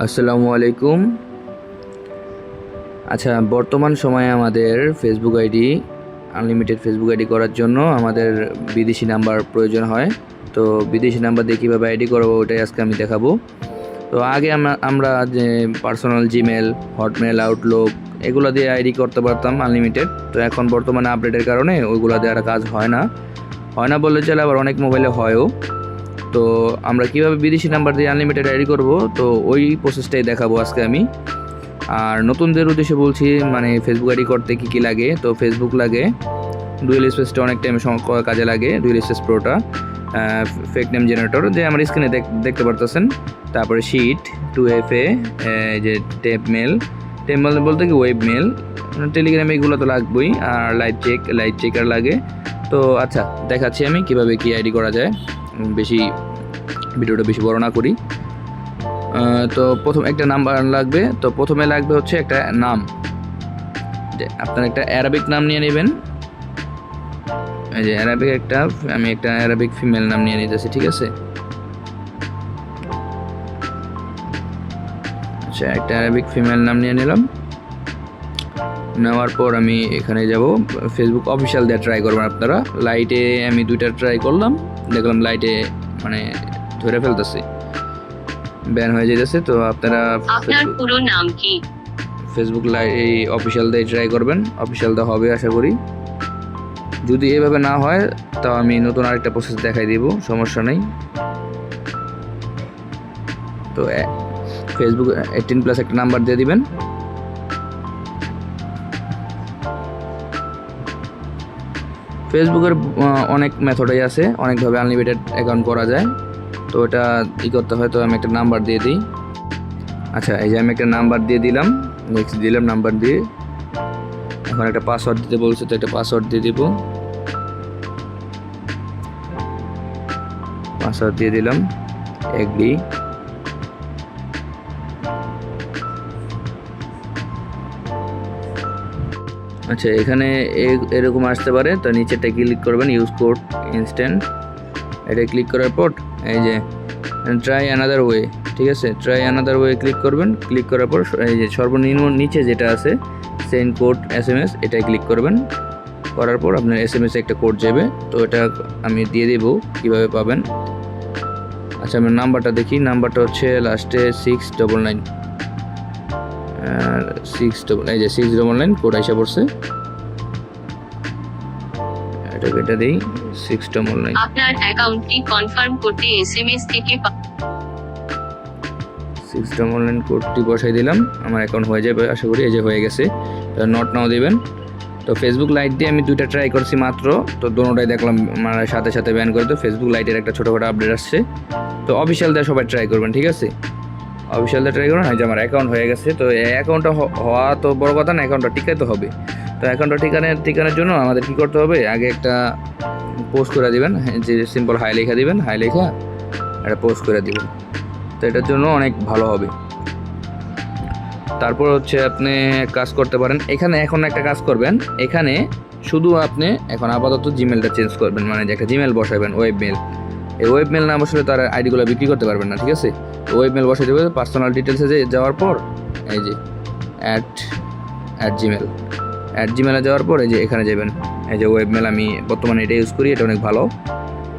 আসসালামু আলাইকুম। আচ্ছা, বর্তমান সময়ে আমাদের Facebook ID unlimited Facebook ID করার জন্য আমাদের বিদেশি নাম্বার প্রয়োজন হয়। তো বিদেশি নাম্বার দিয়ে কীভাবে আইডি করবো ওটাই আজকে আমি দেখাবো। তো আগে আমরা যে পার্সোনাল জিমেল, হটমেল, আউটলুক এগুলো দিয়ে আইডি করতে পারতাম আনলিমিটেড। তো এখন বর্তমানে আপডেটের কারণে ওইগুলো দিয়ে আর কাজ হয় না বললে চলে, আবার অনেক মোবাইলে হয়ও। তো আমরা কিভাবে বিদেশি নাম্বার দিয়ে আনলিমিটেড আইডি করব, তো ওই প্রসেসটাই দেখাবো আজকে আমি। আর নতুনদের উদ্দেশ্যে বলছি, মানে ফেসবুক আইডি করতে কী লাগে। তো ফেসবুক লাগে, ডুয়েল স্পেসটা অনেক টাইম কাজে লাগে, ডুয়েল স্পেস প্রোটা, ফেক নেম জেনারেটর যে আমার স্ক্রিনে দেখতে পারতেছেন। তারপরে শিট, 2FA, যে টেপ মেল বলতে কি ওয়েব মেল, টেলিগ্রাম, এগুলো তো লাগবেই। আর লাইট চেকার লাগে। তো আচ্ছা, দেখাচ্ছি আমি কিভাবে কি আইডি করা যায়, ভিডিওটা বেশি বড় না করি। তো প্রথম একটা নাম্বার লাগবে। তো প্রথমে লাগবে হচ্ছে একটা নাম, আপনার একটা অ্যারাবিক নাম নিয়ে নেবেন। এই যে অ্যারাবিক আমি একটা অ্যারাবিক ফিমেল নাম নিয়ে নিতেছি, ঠিক আছে। আচ্ছা, একটা অ্যারাবিক ফিমেল নাম নিয়ে নিলাম। নেওয়ার পর আমি এখানে যাব, ফেসবুক অফিসিয়াল দিয়ে ট্রাই করবেন আপনারা। লাইটে আমি 2টা ট্রাই করলাম, দেখলাম লাইটে মানে ধরে ফেলতেছে, ব্যান হয়ে যেতেছে। তো আপনার পুরো নাম কি? ফেসবুক এই অফিসিয়াল দিয়ে ট্রাই করবেন, অফিসিয়াল দা হবে আশা করি। যদি এভাবে না হয় তাও আমি নতুন আরেকটা প্রসেস দেখাই দিব, সমস্যা নেই। তো ফেসবুক 18+ একটা নাম্বার দিয়ে দিবেন। ফেসবুকের অনেক মেথডই আছে, অনেকভাবে আনলিমিটেড অ্যাকাউন্ট করা যায়। তো এটা করতে হয়। তো আমি একটা নাম্বার দিয়ে দিই। আচ্ছা, এই যে আমি একটা নাম্বার দিয়ে দিলাম, নেক্সট দিলাম নাম্বার দিয়ে। এখন একটা পাসওয়ার্ড দিতে বলছে, তো একটা পাসওয়ার্ড দিয়ে দিব। পাসওয়ার্ড দিয়ে দিলাম, এগ্রি। আচ্ছা, এখানে এরকম আসতে পারে। তো নিচেরটা ক্লিক করবেন, ইউজ কোড ইনস্ট্যান্ট, এটা ক্লিক করার পর এই যে ট্রাই অ্যানাদার ওয়ে, ঠিক আছে, ট্রাই অ্যানাদার ওয়ে ক্লিক করবেন। ক্লিক করার পর এই যে সর্বনিম্ন নিচে যেটা আছে সেন্ড কোড SMS, এটাই ক্লিক করবেন। করার পর আপনার SMS একটা কোড যাবে। তো এটা আমি দিয়ে দেব, কীভাবে পাবেন। আচ্ছা, আমি নাম্বারটা দেখি। নাম্বারটা হচ্ছে লাস্টে 699, এই যে 699 কোড আইসা পড়ছে। এটা দেই 699। আপনার অ্যাকাউন্টটি কনফার্ম করতে SMS থেকে 699 কোডটি বসাই দিলাম, আমার অ্যাকাউন্ট হয়ে যাবে আশা করি। এই যে হয়ে গেছে, নট নাও দিবেন। তো ফেসবুক লাইট দিয়ে আমি 2টা ট্রাই করছি মাত্র, তো দোনোটাই দেখলাম মানে সাথে ব্যান করে। তো ফেসবুক লাইটের একটা ছোটোখাটো আপডেট আসছে। তো অফিসিয়াল দিয়ে সবাই ট্রাই করবেন, ঠিক আছে, অফিসিয়াল দিয়ে ট্রাই করুন। এই যে আমার অ্যাকাউন্ট হয়ে গেছে। তো এই অ্যাকাউন্টটা হওয়া তো বড় কথা না, অ্যাকাউন্টটা টিকাইতে হবে। তো অ্যাকাউন্টটা ঠিকানোর জন্য আমাদের কী করতে হবে, আগে একটা পোস্ট করে দিবেন, যে সিম্পল হাই লেখা দিবেন, হাই লেখা একটা পোস্ট করে দিবেন। তো এটার জন্য অনেক ভালো হবে। তারপর হচ্ছে আপনি কাজ করতে পারেন এখানে। এখন একটা কাজ করবেন, এখানে শুধু আপনি এখন আপাতত জিমেলটা চেঞ্জ করবেন, মানে যে একটা জিমেল বসাবেন, ওয়েব মেল। এই ওয়েব মেল না বসলে তার আইডিগুলো বিক্রি করতে পারবেন না, ঠিক আছে। তো ওয়েব মেল বসে দেবে। পার্সোনাল ডিটেলসে যাওয়ার পর এই যে অ্যাট জিমেলে যাওয়ার পর এই যে এখানে যাবেন। এই যে ওয়েব মেল আমি বর্তমানে এটা ইউজ করি, এটা অনেক ভালো।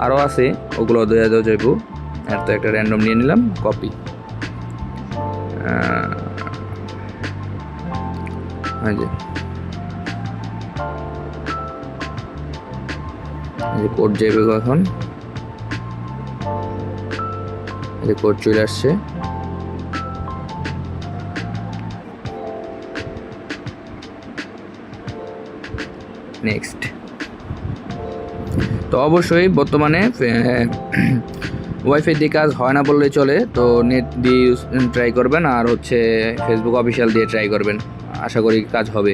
আরও আছে, ওগুলো দেওয়া যাইব। আর তো একটা র্যান্ডম নিয়ে নিলাম, কপি। কোড যাইবে এখন, কোড চলে আসছে। নেক্সট। তো অবশ্যই বর্তমানে ওয়াইফাই দিয়ে কাজ হয় না বললেই চলে। তো নেট দিয়ে ট্রাই করবেন, আর হচ্ছে ফেসবুক অফিসিয়াল দিয়ে ট্রাই করবেন, আশা করি কাজ হবে।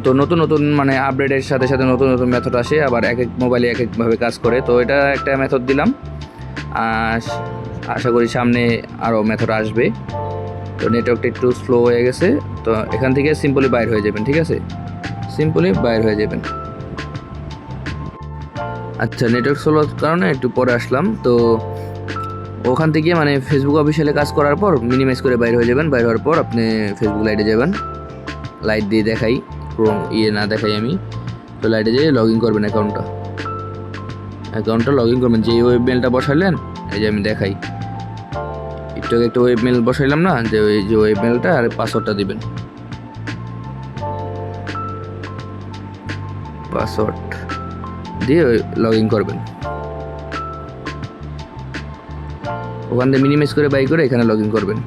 তো নতুন মানে আপডেটের সাথে সাথে নতুন মেথড আসে, আবার এক মোবাইলে এক একভাবে কাজ করে। তো এটা একটা মেথড দিলাম, আশা করি সামনে আরও মেথড আসবে। তো নেটওয়ার্কটা একটু স্লো হয়ে গেছে। তো এখান থেকে সিম্পলি বাইর হয়ে যাবেন, ঠিক আছে, সিম্পলি বাইর হয়ে যাবেন। আচ্ছা, নেটওয়ার্ক স্লোর কারণে একটু পরে আসলাম। তো ওখান থেকে মানে ফেসবুক অফিসিয়ালে কাজ করার পর মিনিমাইজ করে বাইরে হয়ে যাবেন। বাইরে হওয়ার পর আপনি ফেসবুক লাইটে যাবেন, লাইট দিয়ে দেখাই, ক্রোম না দেখাই আমি। তো লাইটে যেয়ে লগ ইন করবেন অ্যাকাউন্টটা লগ ইন করবেন। যে ওয়েব মেলটা বসাইলেন, এই যে আমি দেখাই, একটু একটা ওয়েব মেল বসাইলাম না, যে ওই যে ওয়েব মেলটা আর পাসওয়ার্ডটা দিবেন। পাসওয়ার্ড দিয়ে লগ ইন করবেন। ওখান থেকে মিনিমাইজ করে বাই করে এখানে লগ ইন করবেন।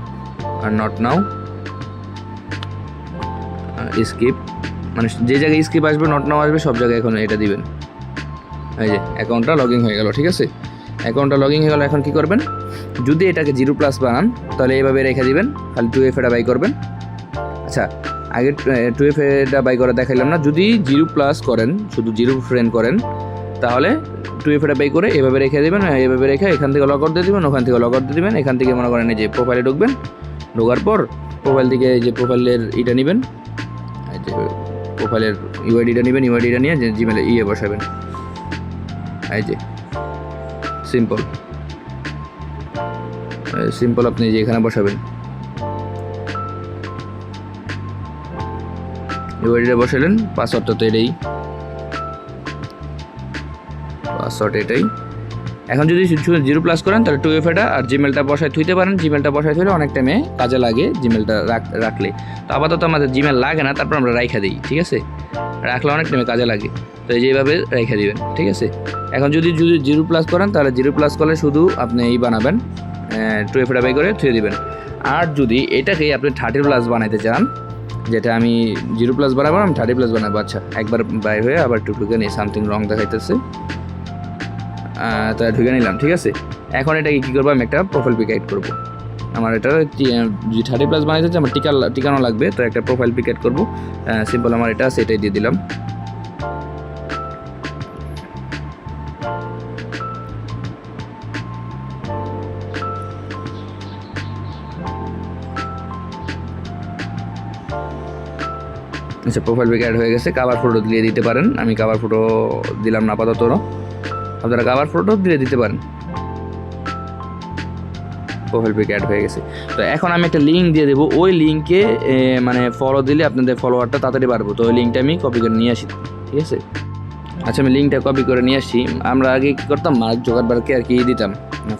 আর নট নাও স্কিপ, মানে যে জায়গায় স্কিপ আসবে নট নাও আসবে সব জায়গায় এখন এটা দিবেন। এই যে অ্যাকাউন্টটা লগ ইন হয়ে গেল, ঠিক আছে। অ্যাকাউন্টটা লগ ইন হয়ে গেল। এখন কি করবেন, যদি এটাকে 0+ বানান তাহলে এইভাবে রেখে দিবেন, খালি 2F এটা বাই করবেন। আচ্ছা, আগে 2F এটা বাই করে দেখাইলাম না। যদি 0+ করেন, শুধু 0 ফ্রেন্ড করেন, তাহলে 2F এটা বাই করে এভাবে রেখে দেবেন। এভাবে রেখে এখান থেকে লগ আউট দিয়ে দেবেন, ওখান থেকে লগ আউট দিয়ে দেবেন। এখান থেকে মনে করেন এই যে প্রোফাইলে ঢুকবেন, ঢোকার পর প্রোফাইল থেকে এই যে প্রোফাইলের এটা নেবেন, এই যে প্রোফাইলের ইউআইডিটা নেবেন, ইউআইডিটা নিয়ে যে জিমেলে বসাবেন। এই যে সিম্পল আপনি যে এখানে বসাবেন, ইউআইডিটা বসালেন। পাসওয়ার্ডটা তো এটাই, পাসওয়ার্ড এটাই। এখন যদি 0+ করেন তাহলে 2F এটা আর জিমেলটা বসায় থুইতে পারেন। জিমেলটা বসায় থুইলে অনেক টাইমে কাজে লাগে জিমেলটা রাখলে। তো আপাতত আমাদের জিমেল লাগে না, তারপর আমরা রাইখা দিই, ঠিক আছে। রাখলে অনেক টাইমে কাজে লাগে, তো যেভাবে রেখে দিবেন, ঠিক আছে। এখন যদি 0+ করেন তাহলে 0+ করলে শুধু আপনি এই বানাবেন, 2F এটা বাই করে থুয়ে দিবেন। আর যদি এটাকে আপনি 30+ বানাইতে চান, যেটা আমি 0+ বানাবো, আমি 30+ বানাবো। আচ্ছা, একবার বাইর হয়ে আবার একটু ঢুকে নিই, সামথিং রং দেখাইতেছে, তাই ঢুকে নিলাম, ঠিক আছে। এখন এটাকে কী করবো, আমি একটা প্রোফাইল পিক অ্যাড করবো। আমার এটা যদি 30+ বানাইতে চাই, আমার ঠিকানা লাগবে, তো একটা প্রোফাইল পিক অ্যাড করবো। সিম্পল আমার এটা সেটাই দিয়ে দিলাম। আচ্ছা, প্রোফাইল পিক অ্যাড হয়ে গেছে। কাভার ফটো দিয়ে দিতে পারেন, আমি কাভার ফটো দিলাম না আপাতত, আপনারা কাভার ফটো দিয়ে দিতে পারেন। প্রোফাইল পিক অ্যাড হয়ে গেছে। তো এখন আমি একটা লিঙ্ক দিয়ে দেবো, ওই লিঙ্কে মানে ফলো দিলে আপনাদের ফলোয়ারটা তাড়াতাড়ি বাড়বো। তো ওই লিঙ্কটা আমি কপি করে নিয়ে আসি, ঠিক আছে। আচ্ছা, আমি লিঙ্কটা কপি করে নিয়ে আসছি। আমরা আগে কী করতাম, মার্ক জুকারবার্গকে আর কি দিতাম,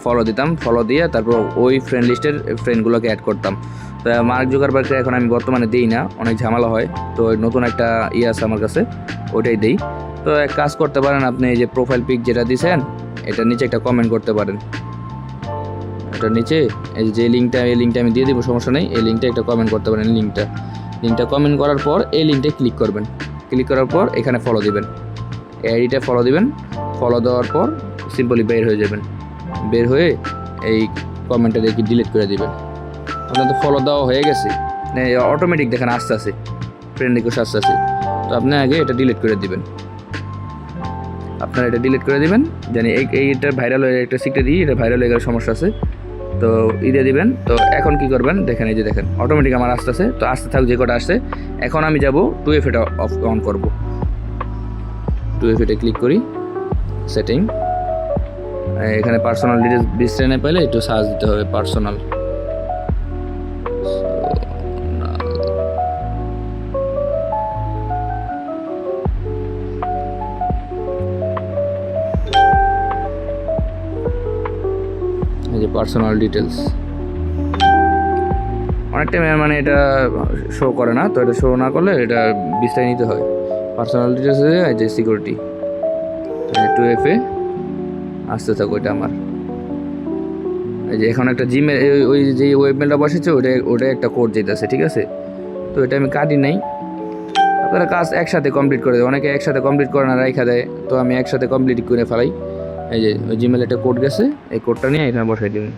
ফলো দিতাম, ফলো দিয়ে তারপর ওই ফ্রেন্ড লিস্টের ফ্রেন্ডগুলোকে অ্যাড করতাম। তো মার্ক জুকারবার্গকে এখন আমি বর্তমানে দিই না, অনেক ঝামেলা হয়। তো নতুন একটা আছে আমার কাছে, ওইটাই দিই। তো এক কাজ করতে পারেন, আপনি এই যে প্রোফাইল পিক যেটা দিয়েছেন, এটার নিচে একটা কমেন্ট করতে পারেন। এটার নিচে এই যে লিঙ্কটা, এই লিঙ্কটা আমি দিয়ে দেবো, সমস্যা নেই। এই লিঙ্কটা একটা কমেন্ট করতে পারেন। লিঙ্কটা কমেন্ট করার পর এই লিঙ্কটা ক্লিক করবেন। ক্লিক করার পর এখানে ফলো দিবেন, আইডিটা ফলো দিবেন। ফলো দেওয়ার পর সিম্পলি বের হয়ে যাবেন। বের হয়ে এই কমেন্টটা দেখি ডিলিট করে দিবেন। আপনার তো ফলো দেওয়া হয়ে গেছে, অটোমেটিক দেখেন আস্তে আস্তে ফ্রেন্ড রিকোয়েস্ট আস্তে আস্তে। তো আপনি আগে এটা ডিলিট করে দিবেন, আপনারা এটা ডিলিট করে দিবেন। জানি এইটা ভাইরাল হয়ে, একটা সিক্রেট দিই, এটা ভাইরাল হয়ে গেলে সমস্যা আছে, তো দিয়ে দিবেন। তো এখন কি করবেন, দেখেন এই যে দেখেন অটোমেটিক আমার আসতে আছে। তো আসতে থাক, যে কটা আসছে। এখন আমি যাব 2F এটা অন করব। 2F এটা ক্লিক করি, সেটিং, এখানে পার্সোনাল ডিটেলস ডিসপ্লে পেলে একটু সার্চ দিতে হবে, পার্সোনাল। এই যে পার্সোনাল ডিটেলস, অনেক টাইম মানে এটা শো করে না, তো এটা শো না করলে এটা বিস্তারিত নিতে হয়। পার্সোনাল ডিটেলস এই যে সিকিউরিটি, 2F এ আসতে থাকো। এটা আমার এই যে এখন একটা জিমেল, ওই যে ওয়েবমেলটা বসেছে ওটা একটা কোড যেতেছে, ঠিক আছে। তো এটা আমি কাটি নাই, আপনারা কাজ একসাথে কমপ্লিট করে দেয়, অনেকে একসাথে কমপ্লিট করে না, রাইখা দেয়। তো আমি একসাথে কমপ্লিট করে ফেলাই। এই যে ওই জিমেল একটা কোড গেছে, এই কোডটা নিয়ে এখানে বসাই দিবেন।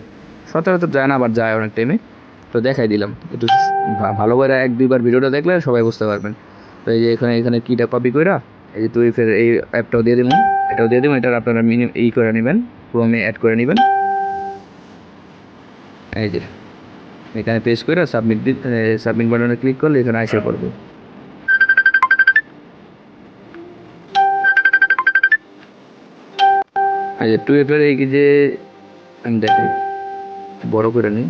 সচরাচর যায় না, আবার যায় অনেক টাইমে, তো দেখাই দিলাম। একটু ভালো করে 1-2 বার ভিডিওটা দেখলে সবাই বুঝতে পারবেন। তো এই যে এখানে কিটা কপি কইরা এই যে 2F এর এই অ্যাপটাও দিয়ে দিবেন, এটাও দিয়ে দেবেন। এটার আপনারা করে নেবেন, ক্রোমে অ্যাড করে নেবেন। এই যে এখানে পেস্ট করে সাবমিট বাটনে ক্লিক করলে এখানে আইসা পড়বে। এই যে 2F এর এই যে আমি দেখাই, বড় করে নিই।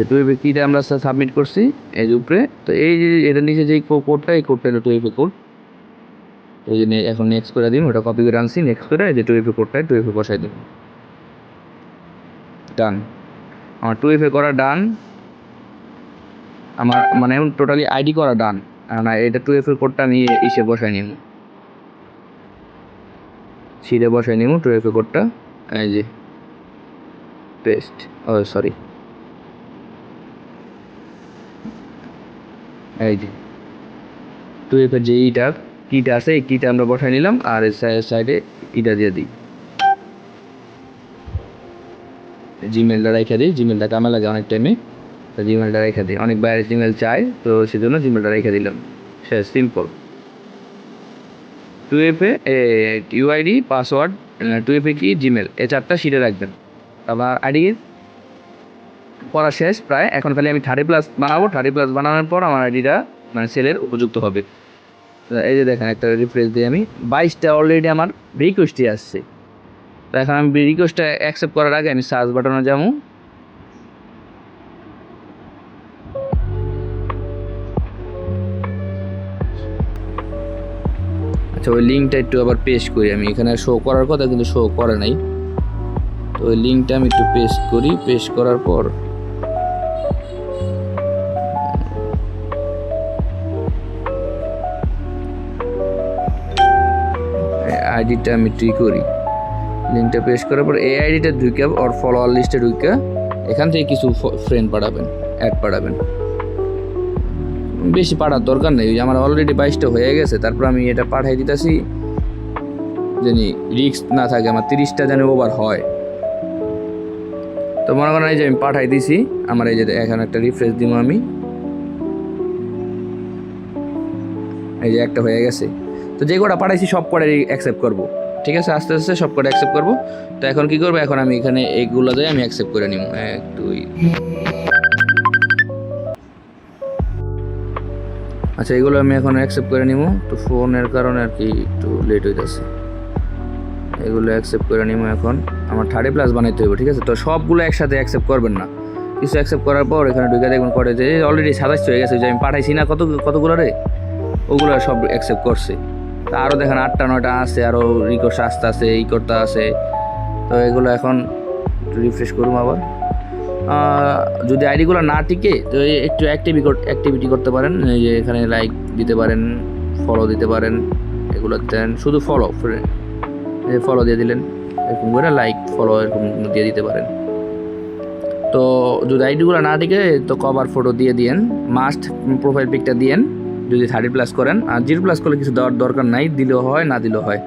টু এফে কিটা আমরা সাবমিট করছি এই যে উপরে, তো এই যে এটার নিচে যে কোডটা, এই কোডটা হলো টু এফে কোড। এই যে এখন নেক্সট করে দিন, ওটা কপি করে আনছি, নেক্সট করে এই যে টু এফে কোডটা টু এফে বসাই দিন। ডান, আমার টু এফে করা ডান, আমার মানে এখন টোটালি আইডি করা ডান। না, এটা টু এফে কোডটা আমি ইসে বসাই নিব, সিটে বসাই নিব টু এফে কোডটা। এই যে পেস্ট, ও সরি, এই যে টু এফের যে কিটা আছে, এই কিটা আমরা বসাই নিলাম, আর সাইডে ইটা দিয়ে দিই, জিমেলটা রেখে দিই। জিমেলটা কামে লাগে অনেক টাইমে, তো জিমেলটা রেখে দিই, অনেক বাইরে জিমেল চাই, তো সেজন্য জিমেলটা রেখে দিলাম। সে সিম্পল। টু এফে ইউআইডি, পাসওয়ার্ড, টু এফে কি, জিমেল, এই চারটা শিটে রাখবেন। আবার আইডি করা শেষ প্রায়, এখন খালি আমি 30+ বানাবো। 30+ বানানোর পর আমার আইডিটা মানে সেলের উপযুক্ত হবে। এই যে দেখেন, একটা রিফ্রেশ দিয়ে আমি 22টা অলরেডি আমার রিকোয়েস্টই আসছে। তো এখন আমি রিকোয়েস্টটা অ্যাকসেপ্ট করার আগে আমি সার্চ বাটনে যাবো, আচ্ছা ওই লিঙ্কটা একটু আবার পেস্ট করি। আমি এখানে শো করার কথা কিন্তু শো করে নাই, তো ওই লিঙ্কটা আমি একটু পেস্ট করি। পেস্ট করার পর আইডিটা আমি ট্রি করি, লিঙ্কটা পেস্ট করার পর এই আইডিটা ঢুকে ওর ফলোয়ার লিস্টে ঢুকে এখান থেকে কিছু ফ্রেন্ড পাঠাবেন, অ্যাড পাঠাবেন। বেশি পাঠার দরকার নেই, আমার অলরেডি 22টা হয়ে গেছে। তারপর আমি এটা পাঠাই দিতেছি, জানি রিস্ক না থাকে, আমার 30টা যেন ওভার হয়। তো মনে করেন এই যে আমি পাঠাই দিছি, আমার এই যে এখানে একটা রিফ্রেশ দিব আমি, এই যে একটা হয়ে গেছে। তো যে কটা পাঠাইছি সব কটাই অ্যাকসেপ্ট করব, ঠিক আছে, আস্তে আস্তে সব কটা অ্যাকসেপ্ট করব। তো এখন কি করবো, এখন আমি এখানে এইগুলো দিয়ে আমি অ্যাকসেপ্ট করে নিব, 1 2। আচ্ছা এগুলো আমি এখন অ্যাকসেপ্ট করে নিব। তো ফোনের কারণে আর কি একটু লেট হইতেছে, এগুলো অ্যাকসেপ্ট করে নিব। এখন আমার 30+ বানাইতে হবে, ঠিক আছে। তো সবগুলো একসাথে অ্যাকসেপ্ট করবেন না, কিছু অ্যাকসেপ্ট করার পর এখানে ঢুকে দেখবেন করে যে অলরেডি 27 হয়ে গেছে, যে আমি পাঠাইছি না কতগুলো রে, ওগুলো সব অ্যাকসেপ্ট করছে। তা আরও দেখেন 8টা 9টা আছে, আরও রিকোয়েস্ট আসতে আছে, এই করতে আছে। তো এগুলো এখন রিফ্রেশ করুন আবার। যদি আইডিগুলো না টিকে তো একটু অ্যাক্টিভিটি করতে পারেন, এই যে এখানে লাইক দিতে পারেন, ফলো দিতে পারেন, এগুলো দেন। শুধু ফলো দিয়ে দিলেন, এরকম করে লাইক ফলো এরকম দিয়ে দিতে পারেন। তো যদি আইডিগুলো না টিকে তো কভার ফটো দিয়ে দিয়েন, মাস্ট প্রোফাইল পিকটা দিয়েন যদি 30+ করেন। আর 0+ করলে কিছু দেওয়ার দরকার নাই, দিলেও হয় না দিলেও হয়।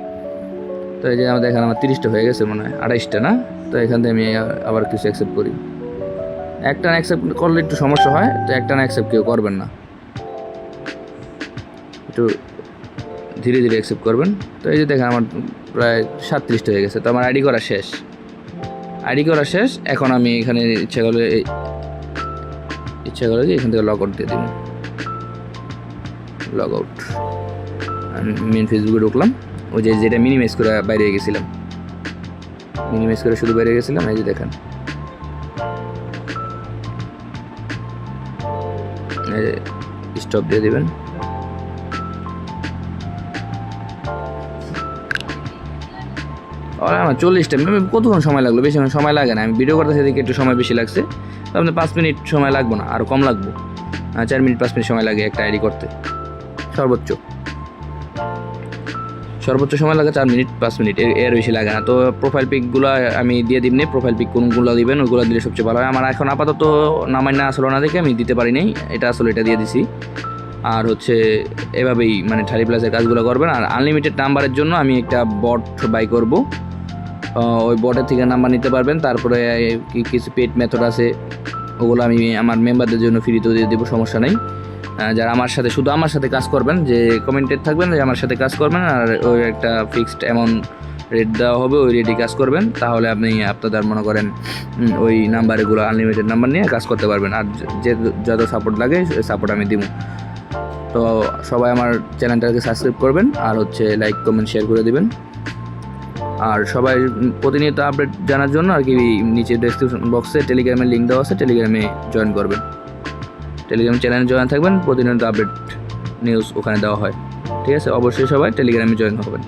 তো এই যে আমাদের এখানে আমার 30টা হয়ে গেছে মনে হয়, 28টা না। তো এখান থেকে আমি আবার কিছু অ্যাকসেপ্ট করি। একটা অ্যাকসেপ্ট করলে একটু সমস্যা হয়, তো একটা অ্যাকসেপ্ট কেউ করবেন না, একটু ধীরে ধীরে অ্যাকসেপ্ট করবেন। তো এই যে দেখেন আমার প্রায় 37টা হয়ে গেছে। তো আমার আইডি করা শেষ, এখন আমি এখানে ইচ্ছা করলে কি এখান থেকে লগ আউট দিয়ে দিন, লগ আউট। আমি মেন ফেসবুকে ঢুকলাম, ওই যে যেটা মিনিমাইজ করে বাইরে গেছিলাম, শুধু বাইরে গেছিলাম। এই যে দেখেন স্টপ দিয়ে দিবেন। আমার 40টা, কতক্ষণ সময় লাগলো, বেশি সময় লাগে না। আমি ভিডিও করতে সেদিকে একটু সময় বেশি লাগছে, তো আপনার 5 মিনিট সময় লাগবে না, আরও কম লাগবে। 4 মিনিট 5 মিনিট সময় লাগে একটা আইডি করতে, সর্বোচ্চ সময় লাগে 4 মিনিট 5 মিনিট, এর বেশি লাগে না। তো প্রোফাইল পিকগুলো আমি দিয়ে দিবনি, প্রোফাইল পিক কোনগুলো দিবেন ওইগুলো দিলে সবচেয়ে ভালো হয়। আমার এখন আপাতত নামাই না আসলো না দেখে আমি দিতে পারি নাই, এটা আসলে এটা দিয়ে দিছি। আর হচ্ছে এভাবেই মানে 30+-এর কাজগুলো করবেন। আর আনলিমিটেড নাম্বারের জন্য আমি একটা বট বাই করব, ওই বটের থেকে নাম্বার নিতে পারবেন। তারপরে কিছু পেড মেথড আছে, ওগুলো আমি আমার মেম্বারদের জন্য ফ্রিতেও দিয়ে দেবো, সমস্যা নেই। যারা শুধু আমার সাথে কাজ করবেন, যে কমেন্টেড থাকবেন যে আমার সাথে কাজ করবেন, আর ওই একটা ফিক্সড অ্যামাউন্ট রেট দেওয়া হবে, ওই রেটে কাজ করবেন, তাহলে আপনি আপনাদের মনে করেন ওই নাম্বারগুলো আনলিমিটেড নাম্বার নিয়ে কাজ করতে পারবেন। আর যে যত সাপোর্ট লাগে সাপোর্ট আমি দিব। তো সবাই আমার চ্যানেলটাকে সাবস্ক্রাইব করবেন, আর হচ্ছে লাইক কমেন্ট শেয়ার করে দিবেন। আর সবাই প্রতিনিয়ত আপডেট জানার জন্য আর কি নিচে ডেসক্রিপশন বক্সে টেলিগ্রামের লিঙ্ক দেওয়া আছে, টেলিগ্রামে জয়েন করবেন। টেলিগ্রাম চ্যানেলে জয়েন থাকবেন, প্রতিনিয়ত আপডেট নিউজ ওখানে দেওয়া হয়। ঠিক আছে, অবশ্যই সবাই টেলিগ্রামে জয়েন হবেন।